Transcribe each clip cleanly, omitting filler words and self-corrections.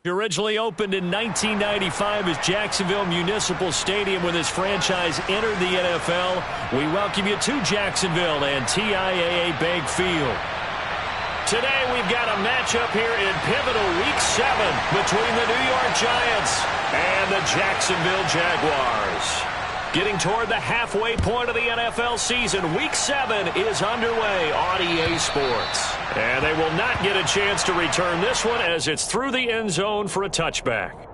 Originally opened in 1995 as Jacksonville Municipal Stadium when this franchise entered the NFL. We welcome you to Jacksonville and TIAA Bank Field. Today we've got a matchup here in pivotal Week 7 between the New York Giants and the Jacksonville Jaguars. Getting toward the halfway point of the NFL season, Week 7 is underway on EA Sports. And they will not get a chance to return this one as it's through the end zone for a touchback.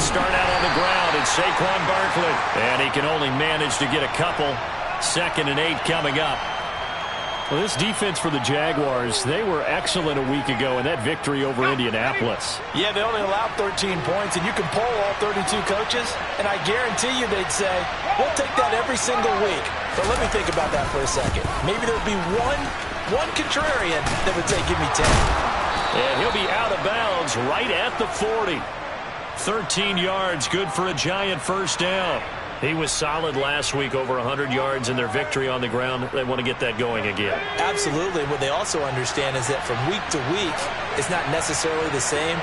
Start out on the ground, and Saquon Barkley. And he can only manage to get a couple. 2nd and 8 coming up. Well, this defense for the Jaguars, they were excellent a week ago in that victory over Indianapolis. Yeah, they only allowed 13 points, and you can poll all 32 coaches, and I guarantee you they'd say, we'll take that every single week. But let me think about that for a second. Maybe there'd be one contrarian that would say, give me 10. And he'll be out of bounds right at the 40. 13 yards, good for a Giant first down. He was solid last week, over 100 yards in their victory on the ground. They want to get that going again. Absolutely. What they also understand is that from week to week, it's not necessarily the same,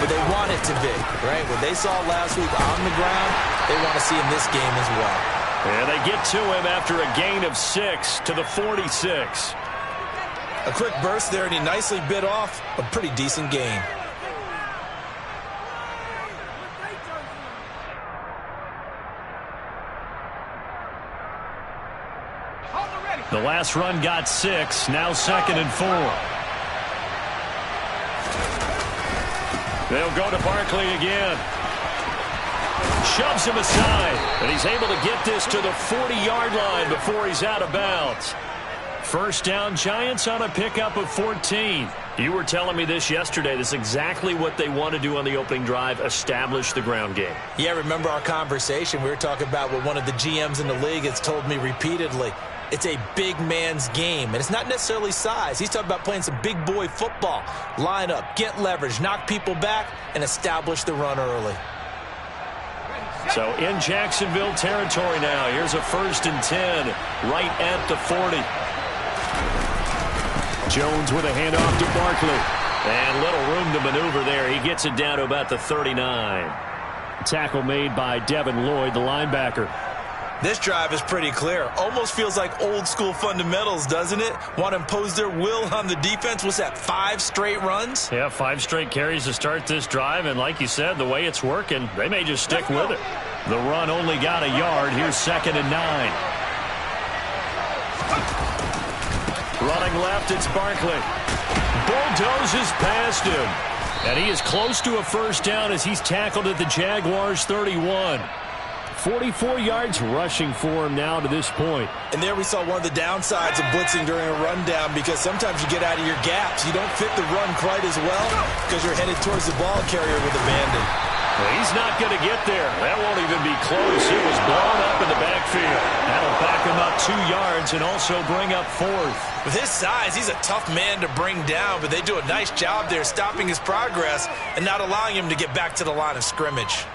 but they want it to be, right? What they saw last week on the ground, they want to see in this game as well. And they get to him after a gain of 6 to the 46. A quick burst there, and he nicely bit off a pretty decent gain. The last run got 6, now 2nd and 4. They'll go to Barkley again. Shoves him aside, and he's able to get this to the 40-yard line before he's out of bounds. First down, Giants on a pickup of 14. You were telling me this yesterday. This is exactly what they want to do on the opening drive, establish the ground game. Yeah, remember our conversation? We were talking about what one of the GMs in the league has told me repeatedly. It's a big man's game, and it's not necessarily size. He's talking about playing some big boy football. Line up, get leverage, knock people back, and establish the run early. So in Jacksonville territory now. Here's a 1st and 10 right at the 40. Jones with a handoff to Barkley. And little room to maneuver there. He gets it down to about the 39. Tackle made by Devin Lloyd, the linebacker. This drive is pretty clear. Almost feels like old school fundamentals, doesn't it? Want to impose their will on the defense. What's that, 5 straight runs? Yeah, 5 straight carries to start this drive. And like you said, the way it's working, they may just stick with it. The run only got a yard. Here's 2nd and 9. Running left, it's Barkley. Bulldozes past him. And he is close to a first down as he's tackled at the Jaguars' 31. 44 yards rushing for him now to this point. And there we saw one of the downsides of blitzing during a rundown, because sometimes you get out of your gaps. You don't fit the run quite as well because you're headed towards the ball carrier with abandon. Well, he's not going to get there. That won't even be close. It was blown up in the backfield. That'll back him up 2 yards and also bring up 4th. With his size, he's a tough man to bring down, but they do a nice job there stopping his progress and not allowing him to get back to the line of scrimmage.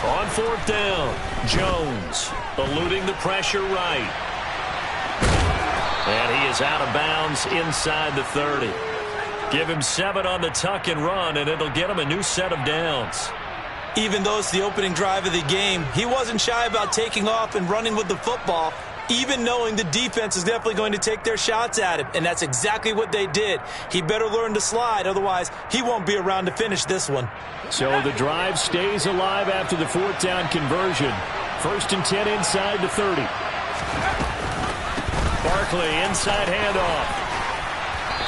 On 4th down, Jones eluding the pressure right. And he is out of bounds inside the 30. Give him 7 on the tuck and run, and it'll get him a new set of downs. Even though it's the opening drive of the game, he wasn't shy about taking off and running with the football, even knowing the defense is definitely going to take their shots at him. And that's exactly what they did. He better learn to slide, otherwise he won't be around to finish this one. So the drive stays alive after the 4th down conversion. 1st and 10 inside the 30. Barkley inside handoff.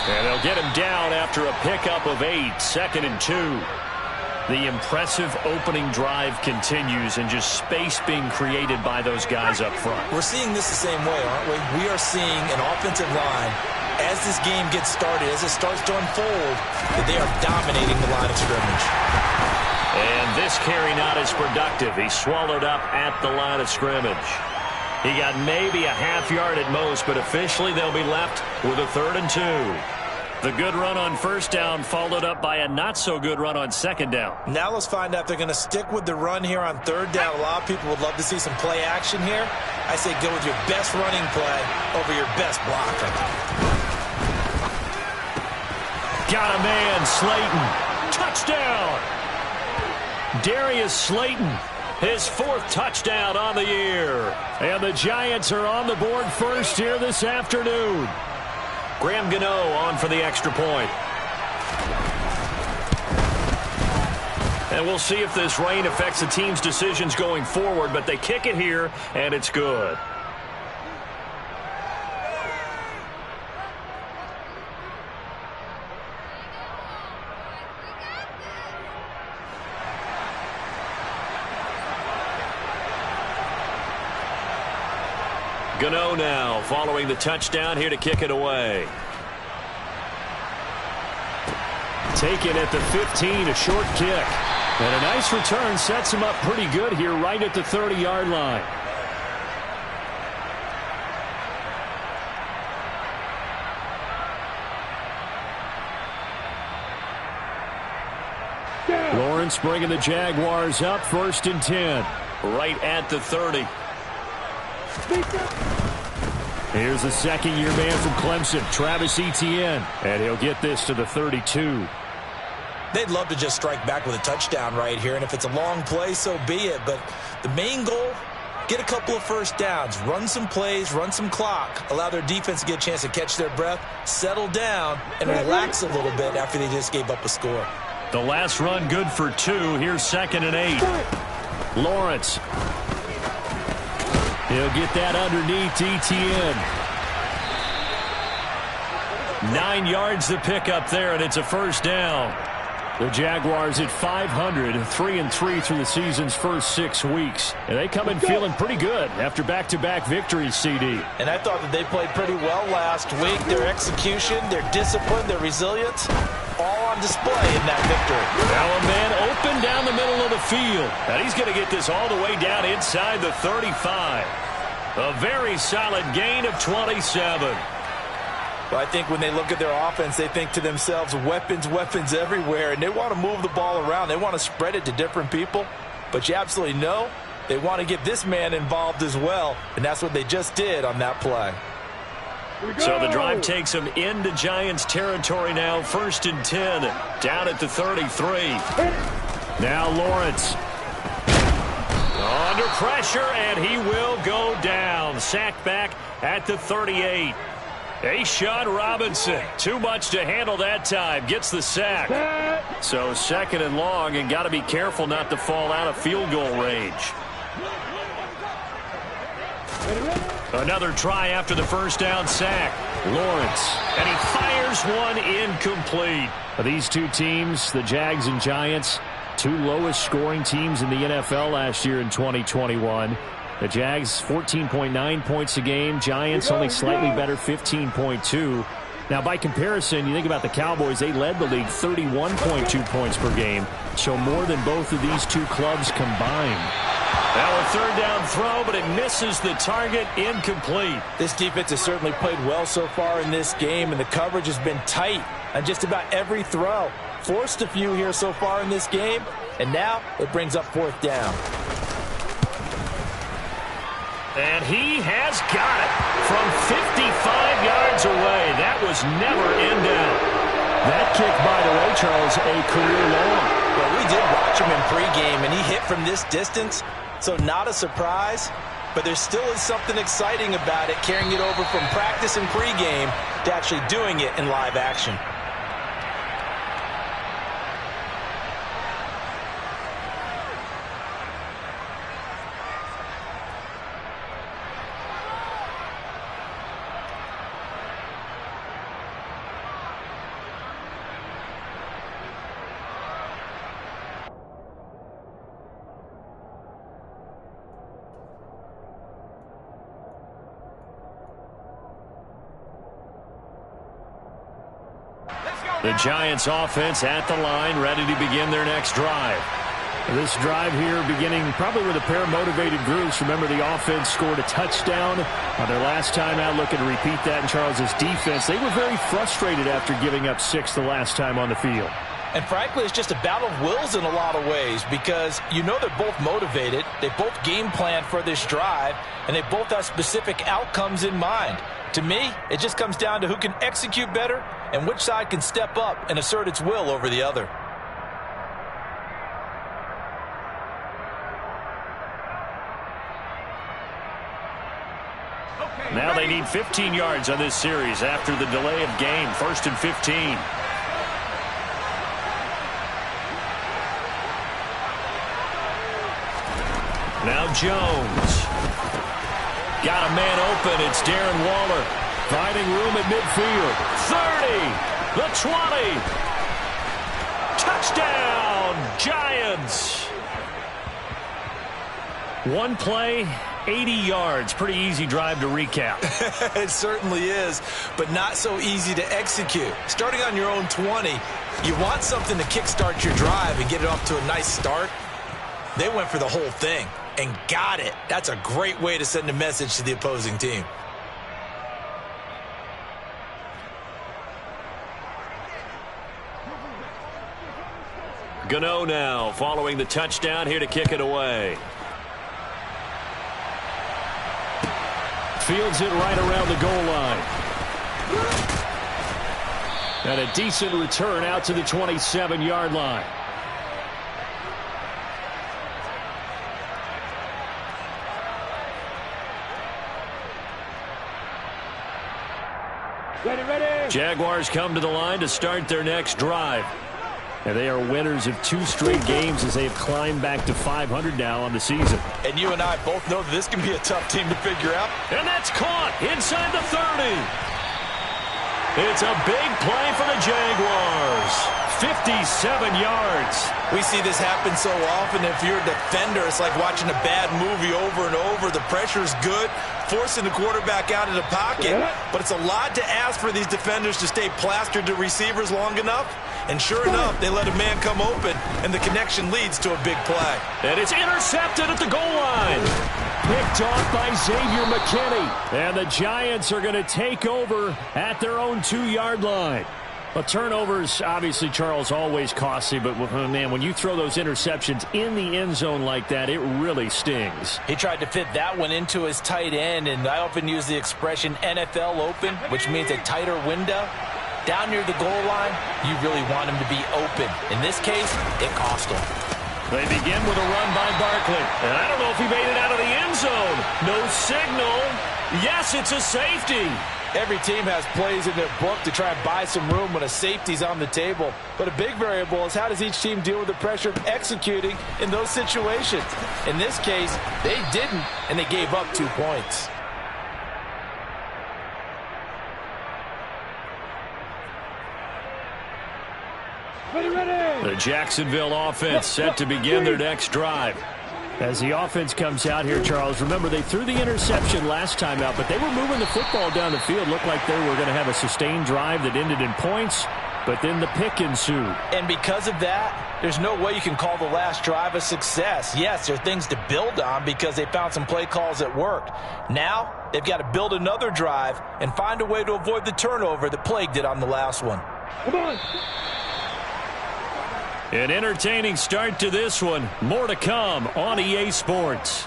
And they'll get him down after a pickup of 8. 2nd and 2. The impressive opening drive continues and just space being created by those guys up front. We're seeing this the same way, aren't we? We are seeing an offensive line, as this game gets started, as it starts to unfold, that they are dominating the line of scrimmage. And this carry not as productive. He swallowed up at the line of scrimmage. He got maybe a half yard at most, but officially they'll be left with a 3rd and 2. The good run on first down followed up by a not-so-good run on second down. Now let's find out if they're going to stick with the run here on 3rd down. A lot of people would love to see some play action here. I say go with your best running play over your best blocker. Got a man, Slayton. Touchdown! Darius Slayton, his 4th touchdown on the year. And the Giants are on the board first here this afternoon. Graham Gano on for the extra point. And we'll see if this rain affects the team's decisions going forward, but they kick it here, and it's good. Gano now following the touchdown here to kick it away. Taken at the 15, a short kick. And a nice return sets him up pretty good here right at the 30-yard line. Lawrence bringing the Jaguars up, 1st and 10. Right at the 30. Here's the second-year man from Clemson, Travis Etienne, and he'll get this to the 32. They'd love to just strike back with a touchdown right here, and if it's a long play, so be it. But the main goal, get a couple of first downs, run some plays, run some clock, allow their defense to get a chance to catch their breath, settle down, and relax a little bit after they just gave up a score. The last run good for 2. Here's 2nd and 8. Lawrence. He'll get that underneath Etienne. 9 yards to pick up there, and it's a first down. The Jaguars at 500, 3-3 through the season's first 6 weeks. And they come in feeling pretty good after back-to-back victories, CD. And I thought that they played pretty well last week. Their execution, their discipline, their resilience, all on display in that victory. Now a man open down the middle of the field. And he's going to get this all the way down inside the 35. A very solid gain of 27. Well, I think when they look at their offense, they think to themselves, weapons, weapons everywhere, and they want to move the ball around. They want to spread it to different people. But you absolutely know they want to get this man involved as well, and that's what they just did on that play. So the drive takes them into Giants territory now, 1st and 10, down at the 33. Now Lawrence. Under pressure, and he will go down. Sacked back at the 38. A'Shawn Robinson, too much to handle that time, gets the sack. So 2nd and long, and got to be careful not to fall out of field goal range. Another try after the first down sack. Lawrence, and he fires one incomplete. These two teams, the Jags and Giants, 2 lowest scoring teams in the NFL last year in 2021. The Jags, 14.9 points a game. Giants only slightly better, 15.2. Now, by comparison, you think about the Cowboys, they led the league 31.2 points per game. So more than both of these two clubs combined. Now a 3rd down throw, but it misses the target, incomplete. This defense has certainly played well so far in this game, and the coverage has been tight on just about every throw. Forced a few here so far in this game, and now it brings up 4th down. And he has got it from 55 yards away. That was never in doubt. That kick, by the way, Charles, a career long. Well, we did watch him in pregame, and he hit from this distance, so not a surprise. But there still is something exciting about it, carrying it over from practice and pregame to actually doing it in live action. The Giants offense at the line, ready to begin their next drive. This drive here beginning probably with a pair of motivated groups. Remember, the offense scored a touchdown on their last time out. Looking to repeat that in Charles's defense. They were very frustrated after giving up 6 the last time on the field. And frankly, it's just a battle of wills in a lot of ways because you know they're both motivated. They both game plan for this drive, and they both have specific outcomes in mind. To me, it just comes down to who can execute better and which side can step up and assert its will over the other. Now they need 15 yards on this series after the delay of game. 1st and 15. Now Jones. Got a man open. It's Darren Waller. Finding room at midfield. 30. The 20. Touchdown, Giants. One play, 80 yards. Pretty easy drive to recap. It certainly is, but not so easy to execute. Starting on your own 20, you want something to kickstart your drive and get it off to a nice start. They went for the whole thing and got it. That's a great way to send a message to the opposing team. Gano now following the touchdown, here to kick it away. Fields it right around the goal line. And a decent return out to the 27-yard line. Ready. Jaguars come to the line to start their next drive. And they are winners of 2 straight games as they have climbed back to 500 now on the season. And you and I both know that this can be a tough team to figure out. And that's caught inside the 30. It's a big play for the Jaguars. 57 yards. We see this happen so often. If you're a defender, it's like watching a bad movie over and over. The pressure's good, forcing the quarterback out of the pocket. But it's a lot to ask for these defenders to stay plastered to receivers long enough. And sure enough, they let a man come open, and the connection leads to a big play. And it's intercepted at the goal line. Picked off by Xavier McKinney. And the Giants are going to take over at their own 2-yard line. Well, turnovers, obviously, Charles, always costly. But, man, when you throw those interceptions in the end zone like that, it really stings. He tried to fit that one into his tight end, and I often use the expression NFL open, which means a tighter window. Down near the goal line, you really want him to be open. In this case, it cost him. They begin with a run by Barkley. And I don't know if he made it out of the end zone. No signal. Yes, it's a safety. Every team has plays in their book to try and buy some room when a safety's on the table. But a big variable is how does each team deal with the pressure of executing in those situations. In this case, they didn't, and they gave up 2 points. The Jacksonville offense set to begin their next drive. As the offense comes out here, Charles, remember they threw the interception last time out, but they were moving the football down the field. Looked like they were going to have a sustained drive that ended in points, but then the pick ensued. And because of that, there's no way you can call the last drive a success. Yes, there are things to build on because they found some play calls that worked. Now, they've got to build another drive and find a way to avoid the turnover that plagued it on the last one. Come on. An entertaining start to this one. More to come on EA Sports.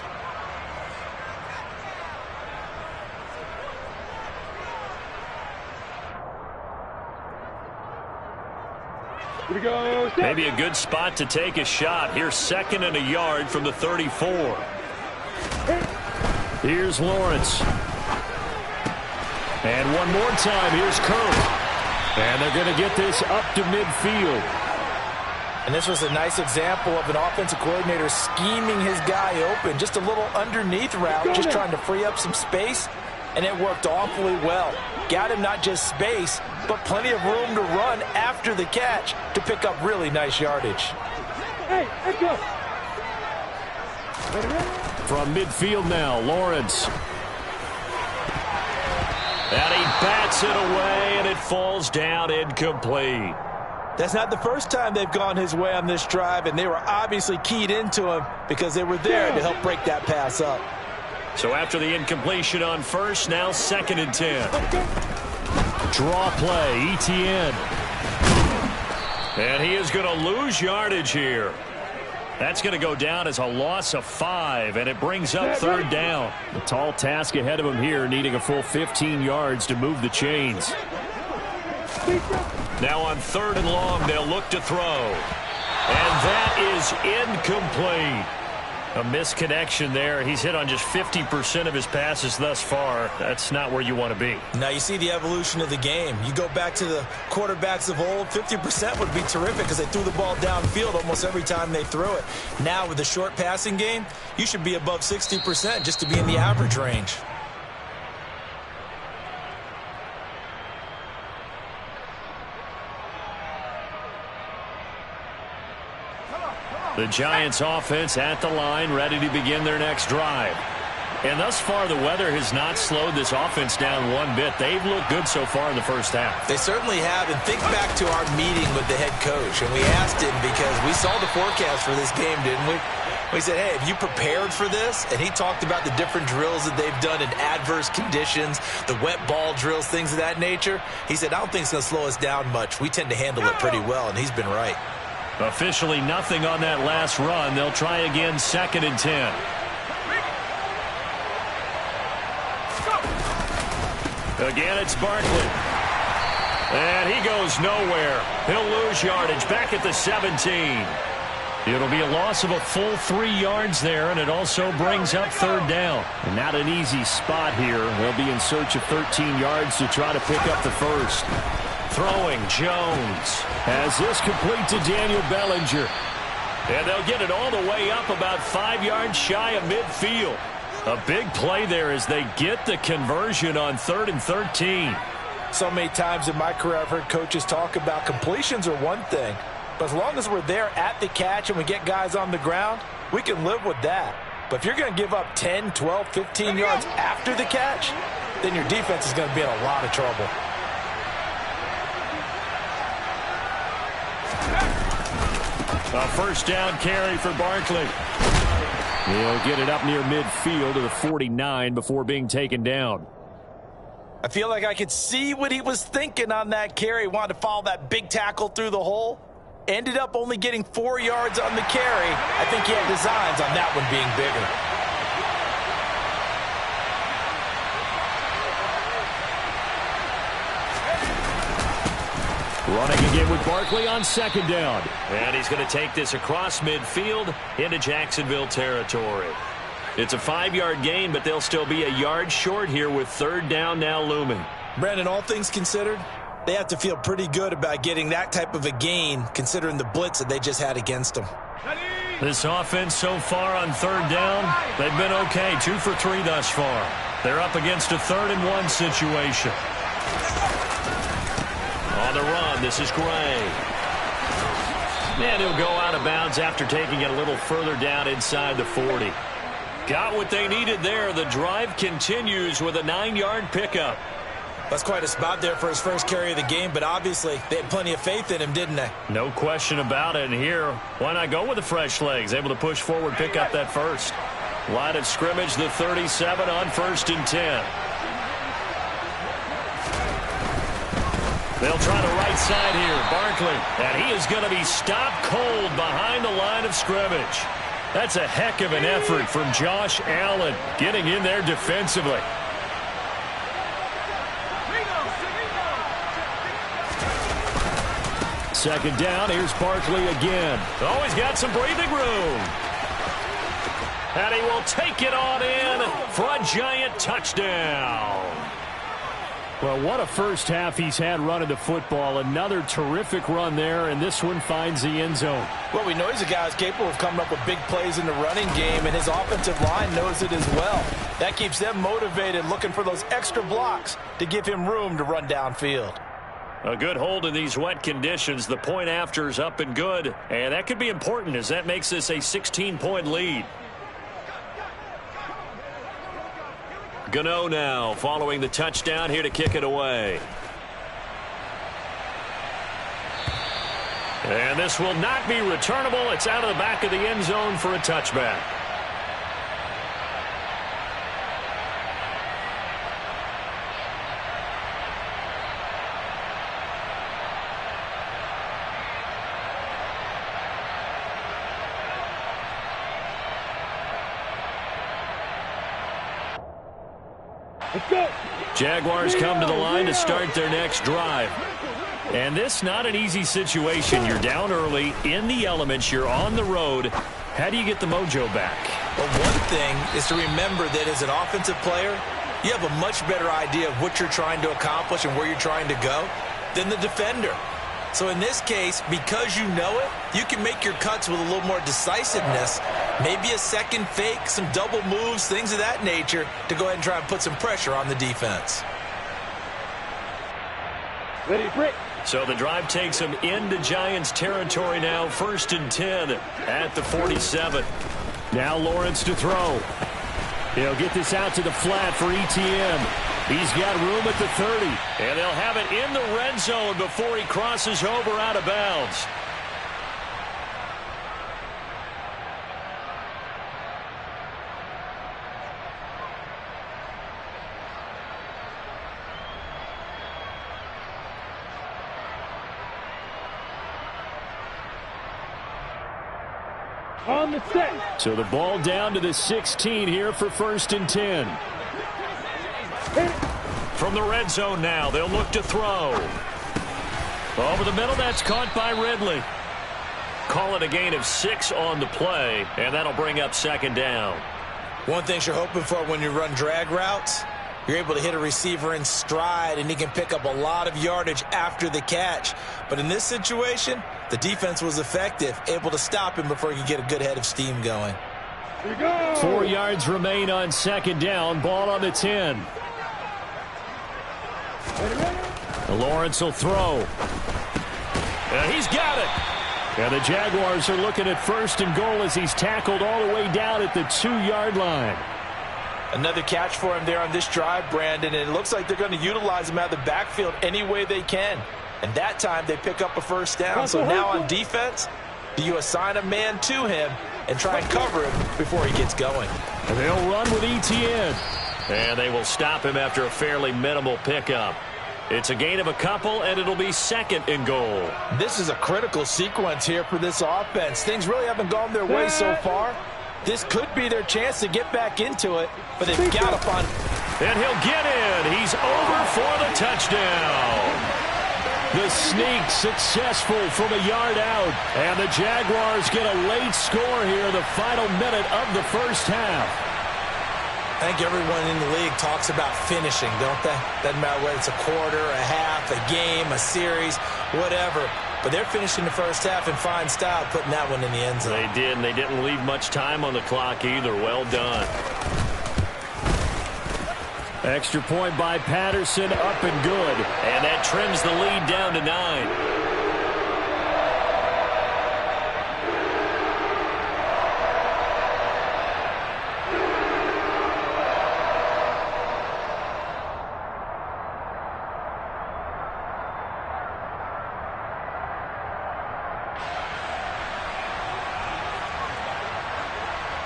Here we go. Maybe a good spot to take a shot. Here's 2nd and a yard from the 34. Here's Lawrence. And one more time, here's Kirk. And they're going to get this up to midfield. And this was a nice example of an offensive coordinator scheming his guy open. Just a little underneath route, just trying to free up some space. And it worked awfully well. Got him not just space, but plenty of room to run after the catch to pick up really nice yardage. Hey, let's go. From midfield now, Lawrence. And he bats it away, and it falls down incomplete. That's not the first time they've gone his way on this drive, and they were obviously keyed into him because they were there to help break that pass up. So after the incompletion on first, now 2nd and 10. Draw play, ETN. And he is going to lose yardage here. That's going to go down as a loss of 5, and it brings up 3rd down. A tall task ahead of him here, needing a full 15 yards to move the chains. Now on 3rd and long, they'll look to throw. And that is incomplete. A misconnection there. He's hit on just 50% of his passes thus far. That's not where you want to be. Now you see the evolution of the game. You go back to the quarterbacks of old, 50% would be terrific because they threw the ball downfield almost every time they threw it. Now with the short passing game, you should be above 60% just to be in the average range. The Giants offense at the line, ready to begin their next drive. And thus far, the weather has not slowed this offense down one bit. They've looked good so far in the first half. They certainly have. And think back to our meeting with the head coach. And we asked him because we saw the forecast for this game, didn't we? We said, hey, have you prepared for this? And he talked about the different drills that they've done in adverse conditions, the wet ball drills, things of that nature. He said, I don't think it's going to slow us down much. We tend to handle it pretty well, and he's been right. Officially nothing on that last run. They'll try again, 2nd and 10. Again, it's Barkley. And he goes nowhere. He'll lose yardage back at the 17. It'll be a loss of a full 3 yards there, and it also brings up 3rd down. And not an easy spot here. They'll be in search of 13 yards to try to pick up the first. Throwing, Jones. Has this complete to Daniel Bellinger. And they'll get it all the way up about 5 yards shy of midfield. A big play there as they get the conversion on 3rd and 13. So many times in my career I've heard coaches talk about completions are one thing. But as long as we're there at the catch and we get guys on the ground, we can live with that. But if you're going to give up 10, 12, 15 yards after the catch, then your defense is going to be in a lot of trouble. A 1st down carry for Barkley. He'll get it up near midfield to the 49 before being taken down. I feel like I could see what he was thinking on that carry. He wanted to follow that big tackle through the hole. Ended up only getting 4 yards on the carry. I think he had designs on that one being bigger. Running again with Barkley on 2nd down. And he's going to take this across midfield into Jacksonville territory. It's a 5-yard gain, but they'll still be a yard short here with 3rd down now looming. Brandon, all things considered, they have to feel pretty good about getting that type of a gain considering the blitz that they just had against them. This offense so far on 3rd down, they've been okay. 2 for 3 thus far. They're up against a 3rd and 1 situation. On the run, this is Gray. And he'll go out of bounds after taking it a little further down inside the 40. Got what they needed there. The drive continues with a 9-yard pickup. That's quite a spot there for his first carry of the game, but obviously they had plenty of faith in him, didn't they? No question about it. And here, why not go with the fresh legs? Able to push forward, pick up that first. Line of scrimmage, the 37 on 1st and 10. They'll try the right side here. Barkley. And he is going to be stopped cold behind the line of scrimmage. That's a heck of an effort from Josh Allen getting in there defensively. Second down. Here's Barkley again. Oh, he's got some breathing room. And he will take it on in for a giant touchdown. Well, what a first half he's had running the football. Another terrific run there, and this one finds the end zone. Well, we know he's a guy who's capable of coming up with big plays in the running game, and his offensive line knows it as well. That keeps them motivated, looking for those extra blocks to give him room to run downfield. A good hold in these wet conditions. The point after is up and good, and that could be important as that makes this a 16-point lead. Gano now following the touchdown here to kick it away. And this will not be returnable. It's out of the back of the end zone for a touchback. Let's go. Jaguars come to the line to start their next drive. And this not an easy situation. You're down early, in the elements, you're on the road. How do you get the mojo back? Well, one thing is to remember that as an offensive player, you have a much better idea of what you're trying to accomplish and where you're trying to go than the defender. So in this case, because you know it, you can make your cuts with a little more decisiveness, maybe a second fake, some double moves, things of that nature, to go ahead and try and put some pressure on the defense. Ready, break. So the drive takes them into Giants territory now, 1st and 10 at the 47. Now Lawrence to throw. He'll get this out to the flat for ETN. He's got room at the 30. And they'll have it in the red zone before he crosses over out of bounds. On the set. So the ball down to the 16 here for 1st and 10. From the red zone now, they'll look to throw. Over the middle, that's caught by Ridley. Call it a gain of 6 on the play, and that'll bring up 2nd down. One thing you're hoping for when you run drag routes, you're able to hit a receiver in stride, and he can pick up a lot of yardage after the catch. But in this situation, the defense was effective, able to stop him before he could get a good head of steam going. 4 yards remain on 2nd down. Ball on the 10. Lawrence will throw. And he's got it. And the Jaguars are looking at 1st and goal as he's tackled all the way down at the 2-yard line. Another catch for him there on this drive, Brandon, and it looks like they're going to utilize him out of the backfield any way they can. And that time they pick up a 1st down. So now on defense, do you assign a man to him and try and cover him before he gets going? And they'll run with ETN. And they will stop him after a fairly minimal pickup. It's a gain of a couple, and it'll be 2nd and goal. This is a critical sequence here for this offense. Things really haven't gone their way so far. This could be their chance to get back into it, but they've got to find. And he'll get in. He's over for the touchdown. The sneak successful from a yard out. And the Jaguars get a late score here in the final minute of the 1st half. I think everyone in the league talks about finishing, don't they? Doesn't matter whether it's a quarter, a half, a game, a series, whatever. But they're finishing the 1st half in fine style, putting that one in the end zone. They did, and they didn't leave much time on the clock either. Well done. Extra point by Patterson, up and good. And that trims the lead down to 9.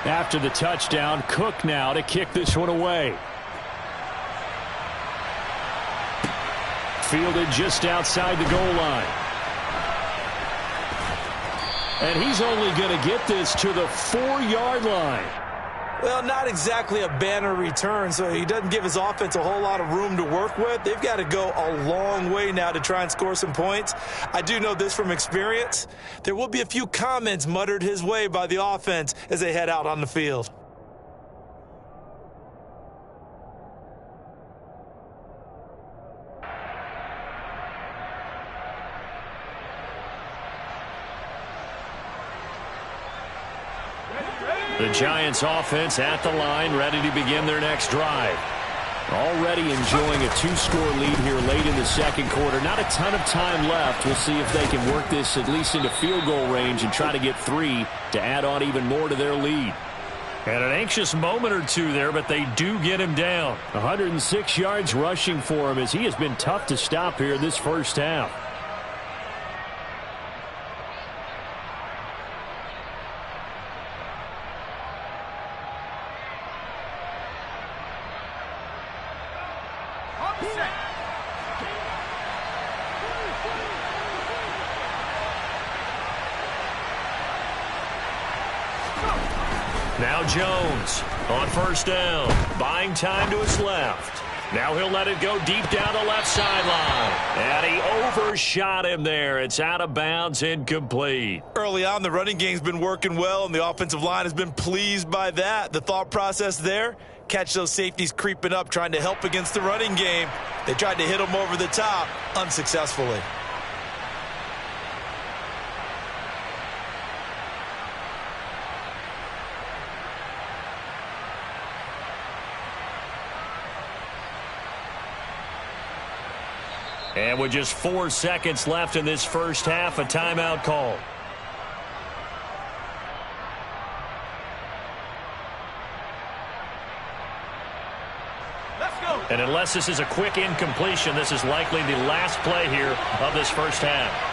After the touchdown, Cook now to kick this one away. Fielded just outside the goal line. And he's only going to get this to the 4-yard line. Well, not exactly a banner return, so he doesn't give his offense a whole lot of room to work with. They've got to go a long way now to try and score some points. I do know this from experience. There will be a few comments muttered his way by the offense as they head out on the field. The Giants offense at the line, ready to begin their next drive. Already enjoying a 2-score lead here late in the 2nd quarter. Not a ton of time left. We'll see if they can work this at least into field goal range and try to get 3 to add on even more to their lead. And an anxious moment or two there, but they do get him down. 106 yards rushing for him as he has been tough to stop here this 1st half. Now Jones on first down, buying time to his left. Now he'll let it go deep down the left sideline. And he overshot him there. It's out of bounds, incomplete. Early on, the running game's been working well, and the offensive line has been pleased by that. The thought process there, catch those safeties creeping up, trying to help against the running game. They tried to hit him over the top, unsuccessfully. And with just 4 seconds left in this first half, a timeout call. Let's go. And unless this is a quick incompletion, this is likely the last play here of this first half.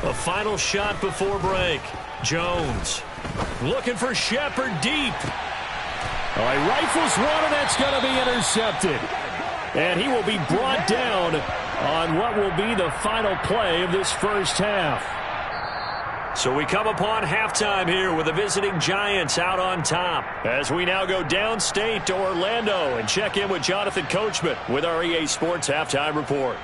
A final shot before break. Jones looking for Shepard deep. All right, rifles one, and that's going to be intercepted. And he will be brought down on what will be the final play of this first half. So we come upon halftime here with the visiting Giants out on top. As we now go downstate to Orlando and check in with Jonathan Coachman with our EA Sports Halftime Report.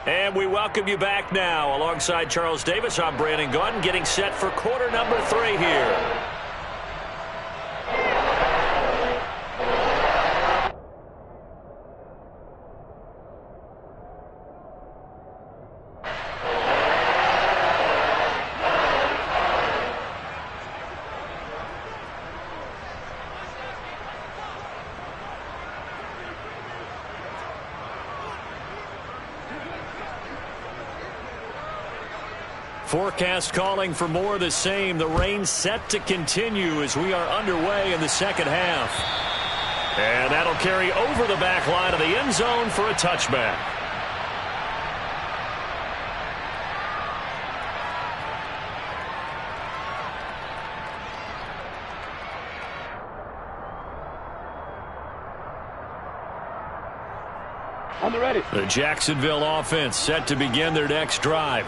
And we welcome you back now. Alongside Charles Davis, I'm Brandon Gaudin, getting set for quarter number 3 here. Forecast calling for more of the same. The rain set to continue as we are underway in the second half. And that'll carry over the back line of the end zone for a touchback. On the ready. The Jacksonville offense set to begin their next drive.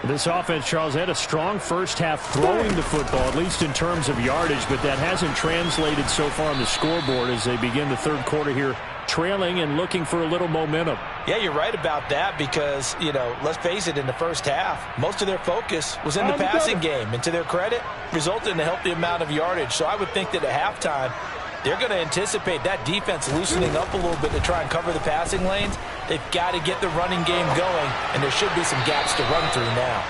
This offense, Charles, had a strong first half throwing the football, at least in terms of yardage, but that hasn't translated so far on the scoreboard as they begin the third quarter here, trailing and looking for a little momentum. Yeah, you're right about that because, you know, let's face it, in the first half, most of their focus was in the passing game. And to their credit, resulted in a healthy amount of yardage. So I would think that at halftime, they're going to anticipate that defense loosening up a little bit to try and cover the passing lanes. They've got to get the running game going, and there should be some gaps to run through now.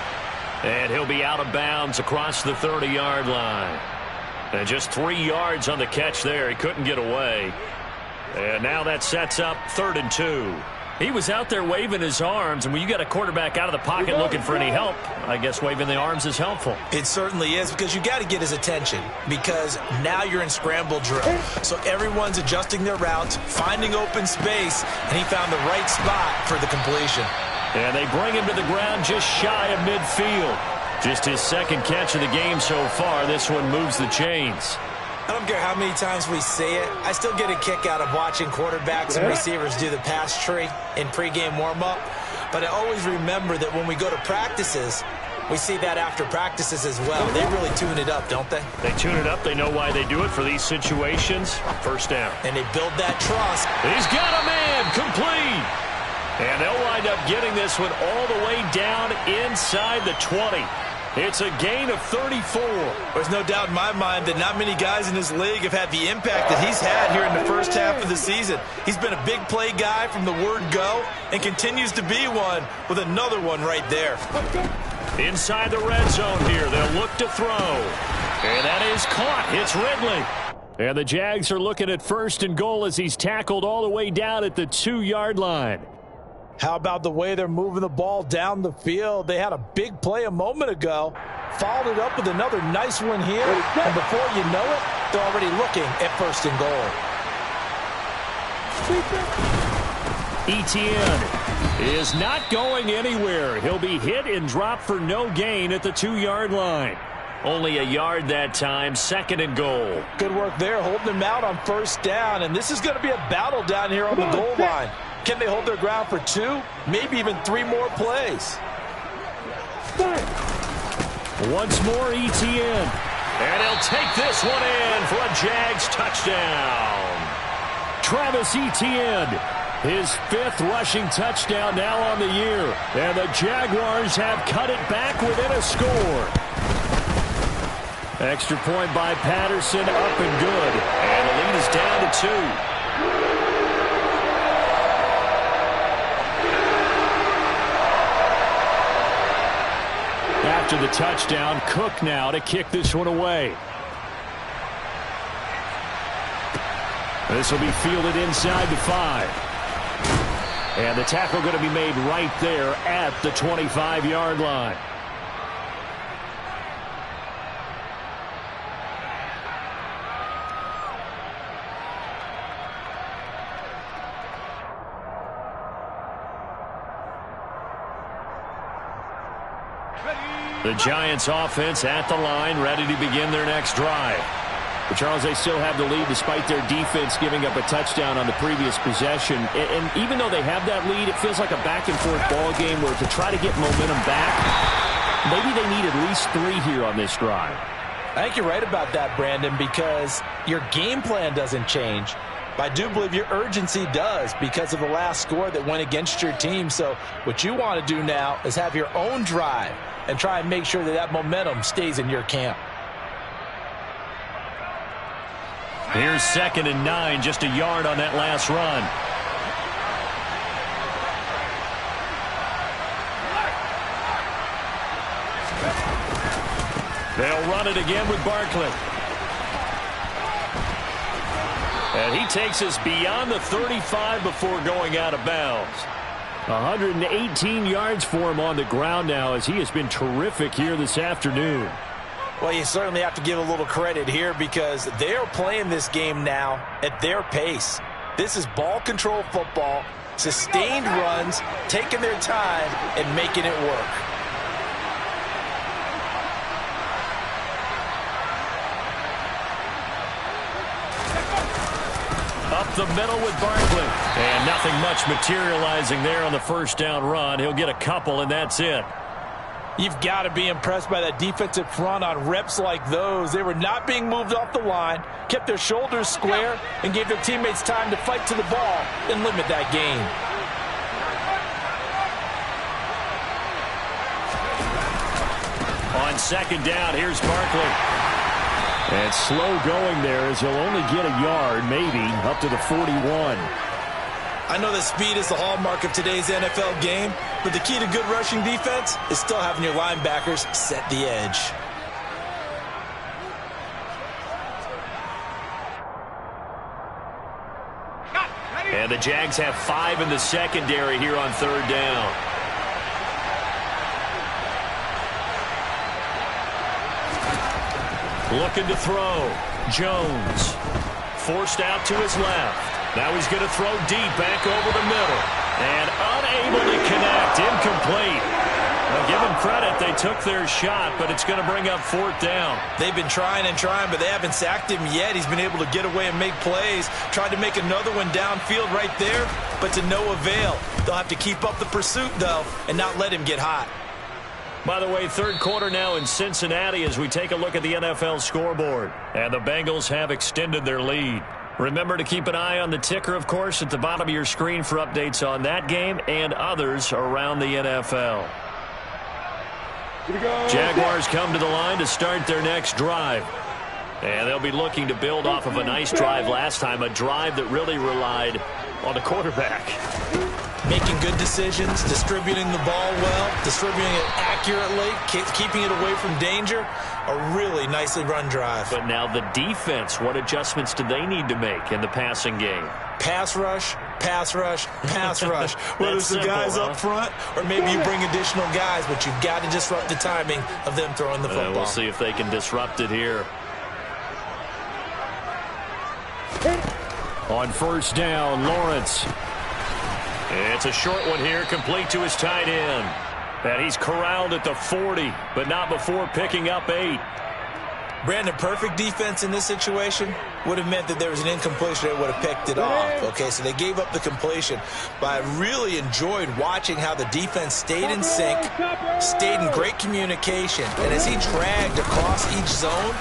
And he'll be out of bounds across the 30-yard line. And just 3 yards on the catch there. He couldn't get away. And now that sets up 3rd and 2. He was out there waving his arms, and when you got a quarterback out of the pocket looking for any help, I guess waving the arms is helpful. It certainly is, because you got to get his attention, because now you're in scramble drill. So everyone's adjusting their routes, finding open space, and he found the right spot for the completion. And they bring him to the ground just shy of midfield. Just his second catch of the game so far. This one moves the chains. I don't care how many times we say it, I still get a kick out of watching quarterbacks and receivers do the pass tree in pregame warm-up. But I always remember that when we go to practices, we see that after practices as well. They really tune it up, don't they? They tune it up. They know why they do it for these situations. First down. And they build that trust. He's got a man, complete. And they'll wind up getting this one all the way down inside the 20. It's a gain of 34. There's no doubt in my mind that not many guys in this league have had the impact that he's had here in the first half of the season. He's been a big play guy from the word go and continues to be one with another one right there. Inside the red zone here. They'll look to throw. And that is caught. It's Ridley. And the Jags are looking at 1st and goal as he's tackled all the way down at the 2-yard line. How about the way they're moving the ball down the field? They had a big play a moment ago. Followed it up with another nice one here. And before you know it, they're already looking at 1st and goal. Etienne is not going anywhere. He'll be hit and dropped for no gain at the 2-yard line. Only a yard that time, 2nd and goal. Good work there, holding them out on 1st down. And this is going to be a battle down here on the goal line. Can they hold their ground for 2, maybe even 3 more plays? Once more, Etienne. And he'll take this one in for a Jags touchdown. Travis Etienne, his 5th rushing touchdown now on the year. And the Jaguars have cut it back within a score. Extra point by Patterson, up and good. And the lead is down to 2. After the touchdown, Cook now to kick this one away. This will be fielded inside the 5. And the tackle going to be made right there at the 25-yard line. The Giants offense at the line, ready to begin their next drive. But Charles, they still have the lead despite their defense giving up a touchdown on the previous possession. And even though they have that lead, it feels like a back-and-forth ball game where to try to get momentum back, maybe they need at least 3 here on this drive. I think you're right about that, Brandon, because your game plan doesn't change. But I do believe your urgency does because of the last score that went against your team. So what you want to do now is have your own drive and try and make sure that that momentum stays in your camp. Here's 2nd and 9, just a yard on that last run. They'll run it again with Barkley. And he takes us beyond the 35 before going out of bounds. 118 yards for him on the ground now as he has been terrific here this afternoon. Well, you certainly have to give a little credit here because they're playing this game now at their pace. This is ball control football, sustained runs, taking their time and making it work. Up the middle with Barkley. And nothing much materializing there on the 1st down run. He'll get a couple, and that's it. You've got to be impressed by that defensive front on reps like those. They were not being moved off the line, kept their shoulders square, and gave their teammates time to fight to the ball and limit that gain. On 2nd down, here's Barkley. And slow going there as he'll only get a yard, maybe, up to the 41. I know that speed is the hallmark of today's NFL game, but the key to good rushing defense is still having your linebackers set the edge. And the Jags have 5 in the secondary here on 3rd down. Looking to throw. Jones. Forced out to his left. Now he's going to throw deep back over the middle. And unable to connect. Incomplete. Now give them credit. They took their shot, but it's going to bring up 4th down. They've been trying and trying, but they haven't sacked him yet. He's been able to get away and make plays. Tried to make another one downfield right there, but to no avail. They'll have to keep up the pursuit, though, and not let him get hot. By the way, 3rd quarter now in Cincinnati as we take a look at the NFL scoreboard. And the Bengals have extended their lead. Remember to keep an eye on the ticker, of course, at the bottom of your screen for updates on that game and others around the NFL. Jaguars come to the line to start their next drive. And they'll be looking to build off of a nice drive last time, a drive that really relied on the quarterback. making good decisions, distributing the ball well, distributing it accurately, keeping it away from danger. A really nicely run drive. But now the defense, what adjustments do they need to make in the passing game? Pass rush, pass rush, pass rush. Whether it's the guys up front or maybe you bring additional guys, but you've got to disrupt the timing of them throwing the football. We'll see if they can disrupt it here. On first down, Lawrence. It's a short one here, complete to his tight end. And he's corralled at the 40, but not before picking up 8. Brandon, perfect defense in this situation would have meant that there was an incompletion that would have picked it off. Okay, so they gave up the completion. But I really enjoyed watching how the defense stayed in sync, stayed in great communication. And as he dragged across each zone,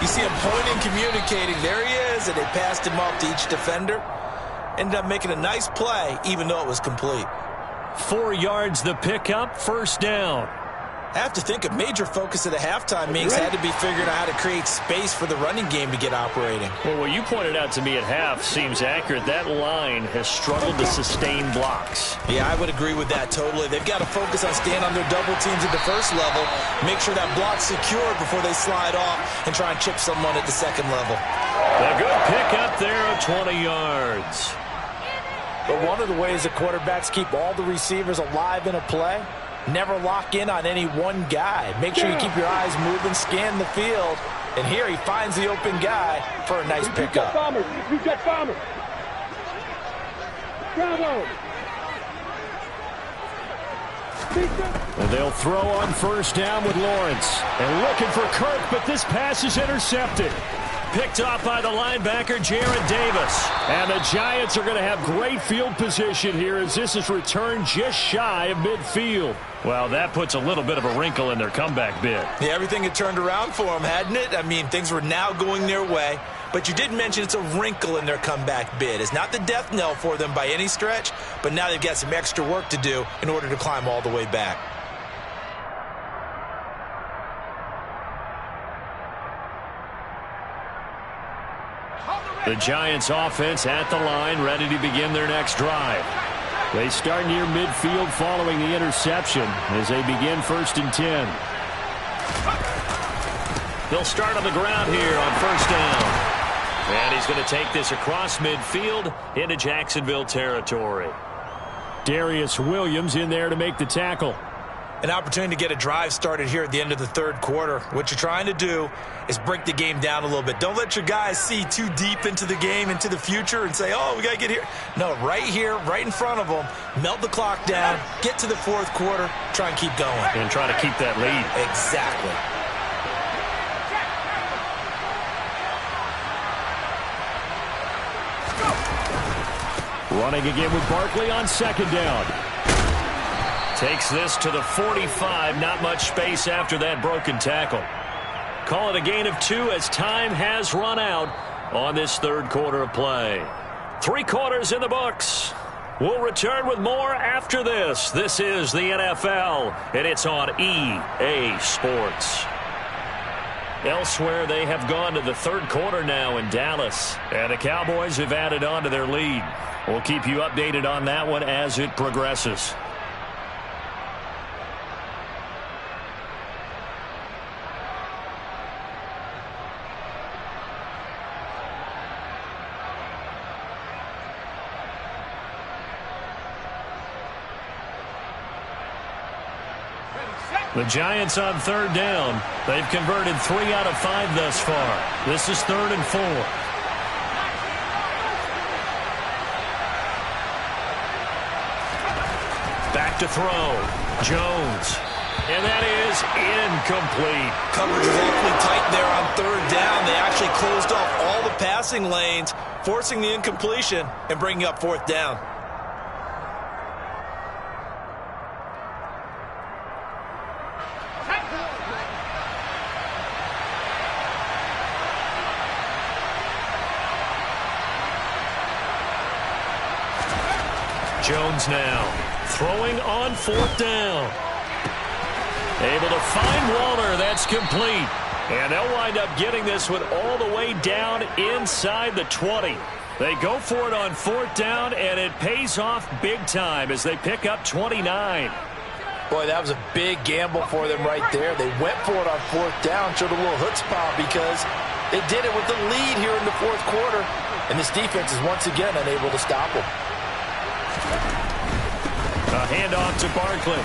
you see him pointing, communicating. There he is, and they passed him off to each defender. Ended up making a nice play, even though it was complete. 4 yards the pickup, first down. I have to think a major focus of the halftime meetings had to be figuring out how to create space for the running game to get operating. Well, what you pointed out to me at half seems accurate. That line has struggled to sustain blocks. Yeah, I would agree with that totally. They've got to focus on staying on their double teams at the first level, make sure that block's secure before they slide off and try and chip someone at the second level. A good pickup there of 20 yards. But one of the ways the quarterbacks keep all the receivers alive in a play, never lock in on any one guy. Make sure you keep your eyes moving, scan the field. And here he finds the open guy for a nice pickup. And they'll throw on first down with Lawrence. And looking for Kirk, but this pass is intercepted. Picked off by the linebacker, Jarrad Davis. And the Giants are going to have great field position here as this is returned just shy of midfield. Well, that puts a little bit of a wrinkle in their comeback bid. Yeah, everything had turned around for them, hadn't it? I mean, things were now going their way. But you did mention it's a wrinkle in their comeback bid. It's not the death knell for them by any stretch, but now they've got some extra work to do in order to climb all the way back. The Giants offense at the line, ready to begin their next drive. They start near midfield following the interception as they begin 1st and 10. They'll start on the ground here on first down. And he's going to take this across midfield into Jacksonville territory. Darius Williams in there to make the tackle. An opportunity to get a drive started here at the end of the third quarter. What you're trying to do is break the game down a little bit. Don't let your guys see too deep into the game, into the future, and say, oh, we got to get here. No, right here, right in front of them, melt the clock down, get to the fourth quarter, try and keep going. And try to keep that lead. Exactly. Running again with Barkley on second down. Takes this to the 45. Not much space after that broken tackle. Call it a gain of 2 as time has run out on this third quarter of play. 3 quarters in the books. We'll return with more after this. This is the NFL, and it's on EA Sports. Elsewhere, they have gone to the third quarter now in Dallas, and the Cowboys have added on to their lead. We'll keep you updated on that one as it progresses. The Giants on third down. They've converted 3 out of 5 thus far. This is 3rd and 4. Back to throw. Jones. And that is incomplete. Coverage was awfully tight there on third down. They actually closed off all the passing lanes, forcing the incompletion and bringing up 4th down. Jones now throwing on 4th down. Able to find Waller. That's complete. And they'll wind up getting this one all the way down inside the 20. They go for it on 4th down, and it pays off big time as they pick up 29. Boy, that was a big gamble for them right there. They went for it on 4th down, showed a little chutzpah because they did it with the lead here in the 4th quarter. And this defense is once again unable to stop them. A handoff to Barkley.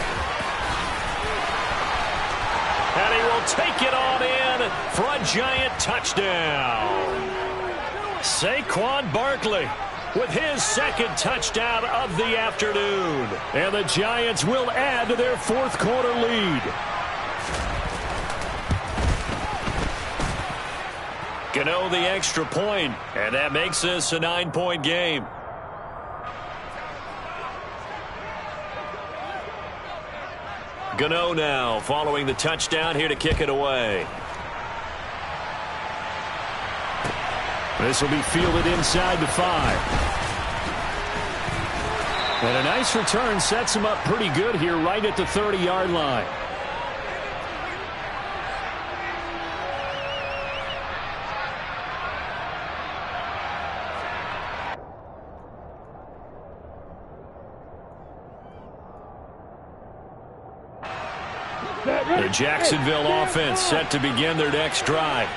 And he will take it on in for a giant touchdown. Saquon Barkley with his 2nd touchdown of the afternoon. And the Giants will add to their 4th quarter lead. Gano the extra point, and that makes this a 9-point game. Gano now following the touchdown here to kick it away. This will be fielded inside the 5. And a nice return sets him up pretty good here right at the 30-yard line. The Jacksonville offense set to begin their next drive.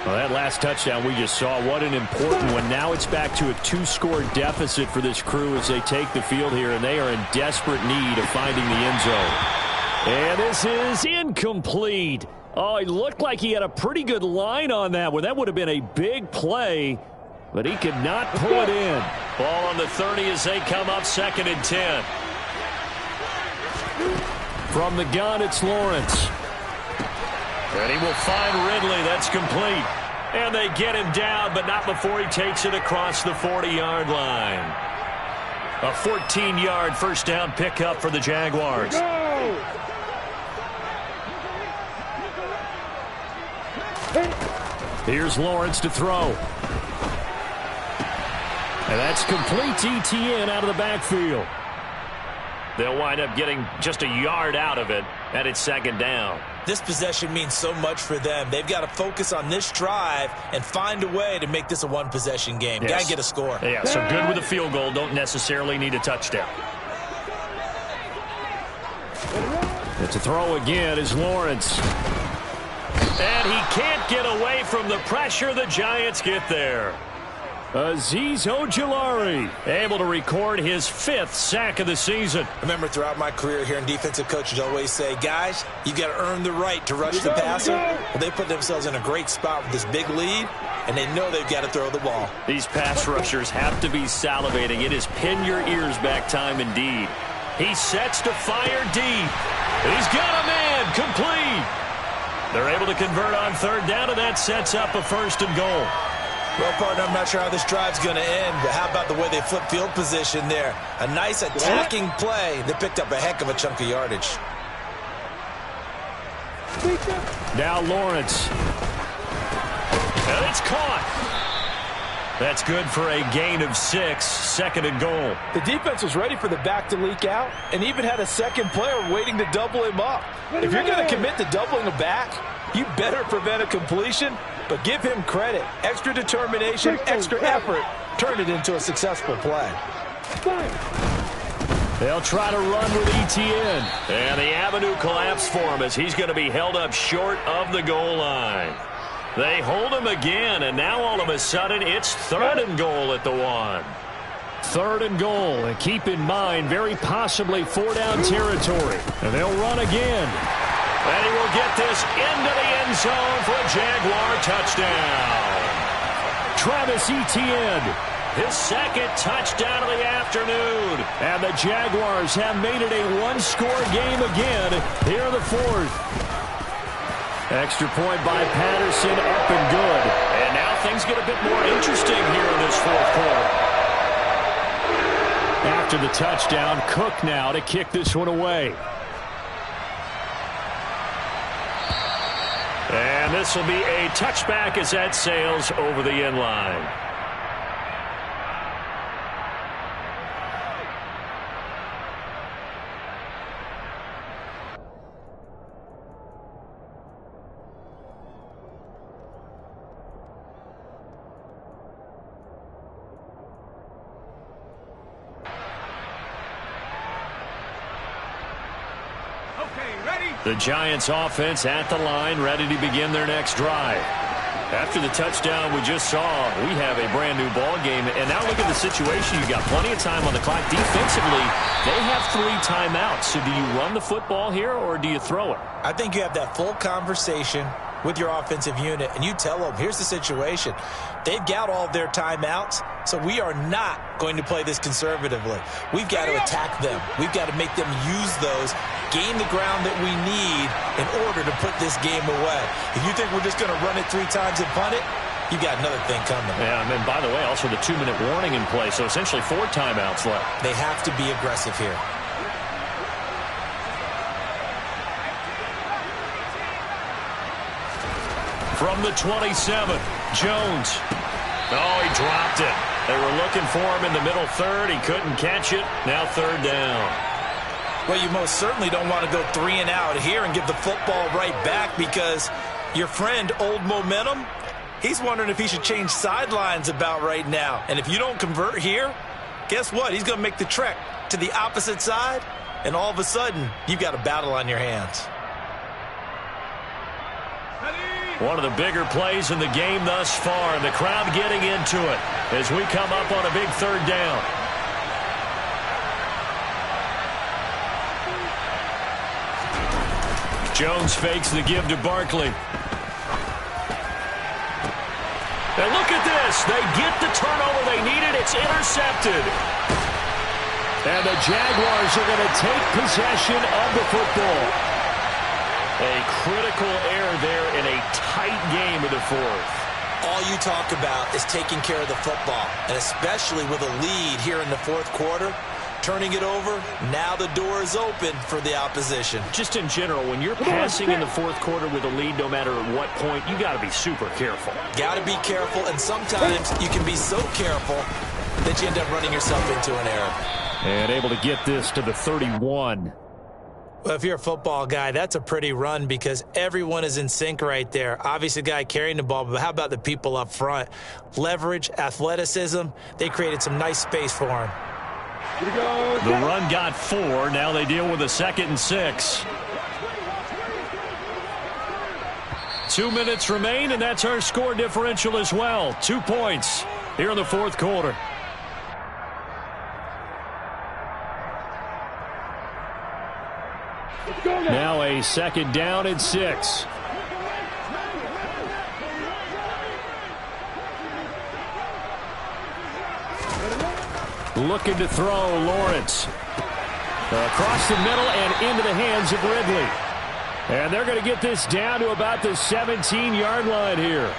Well, that last touchdown we just saw, what an important one. Now it's back to a 2-score deficit for this crew as they take the field here, and they are in desperate need of finding the end zone. And this is incomplete. Oh, it looked like he had a pretty good line on that one. That would have been a big play, but he could not pull it in. Ball on the 30 as they come up 2nd and 10. From the gun, it's Lawrence. And he will find Ridley. That's complete. And they get him down, but not before he takes it across the 40-yard line. A 14-yard first down pickup for the Jaguars. Here's Lawrence to throw. And that's complete to Etienne out of the backfield. They'll wind up getting just a yard out of it, and it's 2nd down. This possession means so much for them. They've got to focus on this drive and find a way to make this a one-possession game. Yes. Got to get a score. Yeah, so good with a field goal. Don't necessarily need a touchdown. And to throw again is Lawrence. And he can't get away from the pressure. The Giants get there. Azeez Ojulari able to record his 5th sack of the season. Remember, throughout my career here in defensive coaches always say, guys, you got to earn the right to rush the passer. Well, they put themselves in a great spot with this big lead, and they know they've got to throw the ball. These pass rushers have to be salivating. It is pin your ears back time indeed. He sets to fire deep. He's got a man complete. They're able to convert on 3rd down, and that sets up a 1st and goal. Well, partner, I'm not sure how this drive's going to end, but how about the way they flip field position there? A nice attacking play. They picked up a heck of a chunk of yardage. Now Lawrence. And it's caught. That's good for a gain of 6, 2nd and goal. The defense was ready for the back to leak out and even had a second player waiting to double him up. If you're going to commit to doubling a back, you better prevent a completion, but give him credit. Extra determination, extra effort. Turn it into a successful play. They'll try to run with Etienne. And the avenue collapsed for him as he's going to be held up short of the goal line. They hold him again, and now all of a sudden it's 3rd and goal at the 1. 3rd and goal, and keep in mind, very possibly 4-down territory. And they'll run again. And he will get this into the end zone for a Jaguar touchdown. Travis Etienne, his 2nd touchdown of the afternoon. And the Jaguars have made it a 1-score game again here in the 4th. Extra point by Patterson, up and good. And now things get a bit more interesting here in this 4th quarter. After the touchdown, Cook now to kick this one away. And this will be a touchback as that sails over the end line. The Giants offense at the line, ready to begin their next drive. After the touchdown we just saw, we have a brand new ball game. And now look at the situation. You've got plenty of time on the clock. Defensively, they have 3 timeouts. So do you run the football here or do you throw it? I think you have that full conversation with your offensive unit, and you tell them, here's the situation. They've got all of their timeouts, so we are not going to play this conservatively. We've got to attack them. We've got to make them use those, gain the ground that we need in order to put this game away. If you think we're just going to run it 3 times and punt it, you got another thing coming. Yeah, and then, by the way, also the 2-minute warning in play, so essentially 4 timeouts left. They have to be aggressive here. From the 27, Jones. Oh, he dropped it. They were looking for him in the middle third. He couldn't catch it. Now 3rd down. Well, you most certainly don't want to go 3 and out here and give the football right back because your friend, Old Momentum, he's wondering if he should change sidelines about right now. And if you don't convert here, guess what? He's going to make the trek to the opposite side, and all of a sudden, you've got a battle on your hands. One of the bigger plays in the game thus far, and the crowd getting into it as we come up on a big 3rd down. Jones fakes the give to Barkley. And look at this. They get the turnover they needed. It's intercepted. And the Jaguars are going to take possession of the football. A critical error there in a tight game of the 4th. All you talk about is taking care of the football, and especially with a lead here in the 4th quarter, turning it over, now the door is open for the opposition. Just in general, when you're passing in the 4th quarter with a lead, no matter at what point, you got to be super careful. Got to be careful, and sometimes you can be so careful that you end up running yourself into an error. And able to get this to the 31. Well, if you're a football guy, that's a pretty run because everyone is in sync right there. Obviously, the guy carrying the ball, but how about the people up front? Leverage, athleticism, they created some nice space for him. The run got 4. Now they deal with a 2nd and 6. 2 minutes remain, and that's our score differential as well. 2 points here in the 4th quarter. Now a 2nd down and 6. Looking to throw, Lawrence. Across the middle and into the hands of Ridley. And they're going to get this down to about the 17-yard line here.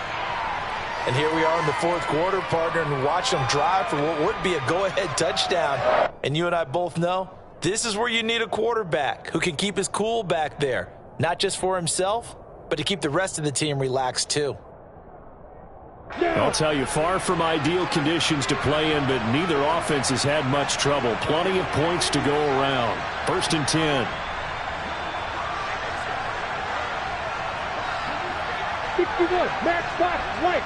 And here we are in the 4th quarter, partner, and watch them drive for what would be a go-ahead touchdown. And you and I both know this is where you need a quarterback who can keep his cool back there, not just for himself, but to keep the rest of the team relaxed too. I'll tell you, far from ideal conditions to play in, but neither offense has had much trouble. Plenty of points to go around. 1st and 10. Max box, right.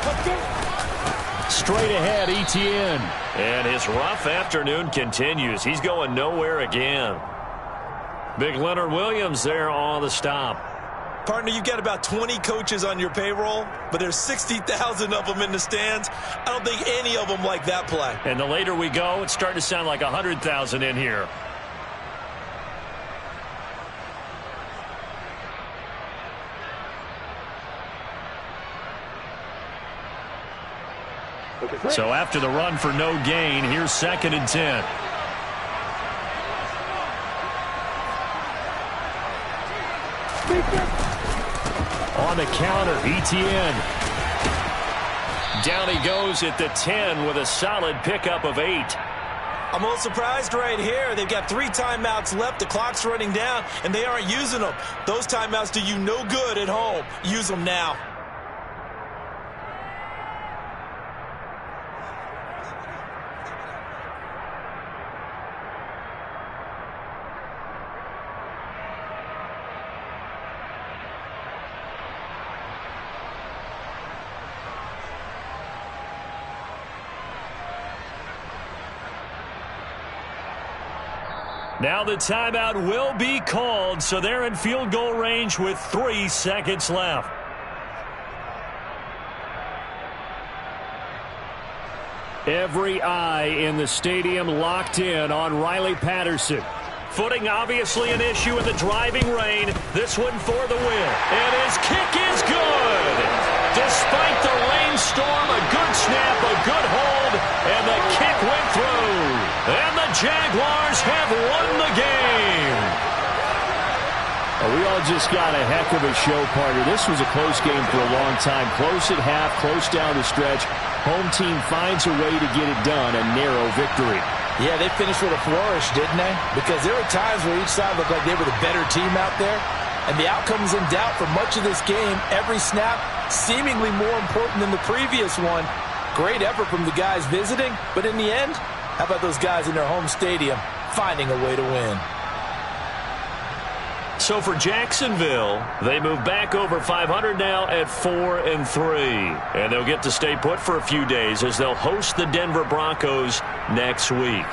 Let's go. Straight ahead, ETN. And his rough afternoon continues. He's going nowhere again. Big Leonard Williams there on the stop. Partner, you've got about 20 coaches on your payroll, but there's 60,000 of them in the stands. I don't think any of them like that play. And the later we go, it's starting to sound like 100,000 in here. So after the run for no gain, here's 2nd and 10. On the counter, ETN. Down he goes at the 10 with a solid pickup of 8. I'm a little surprised right here. They've got 3 timeouts left. The clock's running down, and they aren't using them. Those timeouts do you no good at home. Use them now. Now the timeout will be called, so they're in field goal range with 3 seconds left. Every eye in the stadium locked in on Riley Patterson. Footing obviously an issue in the driving rain. This one for the win. And his kick is good. Despite the rainstorm, a good snap, a good hold, and the kick went through. And the Jaguars have won the game. We all just got a heck of a show, partner. This was a close game for a long time. Close at half, close down the stretch. Home team finds a way to get it done, a narrow victory. Yeah, they finished with a flourish, didn't they? Because there were times where each side looked like they were the better team out there. And the outcome is in doubt for much of this game. Every snap seemingly more important than the previous one. Great effort from the guys visiting. But in the end, how about those guys in their home stadium finding a way to win? So for Jacksonville, they move back over 500 now at 4-3. And they'll get to stay put for a few days as they'll host the Denver Broncos next week.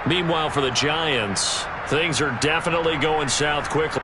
Meanwhile, for the Giants, things are definitely going south quickly.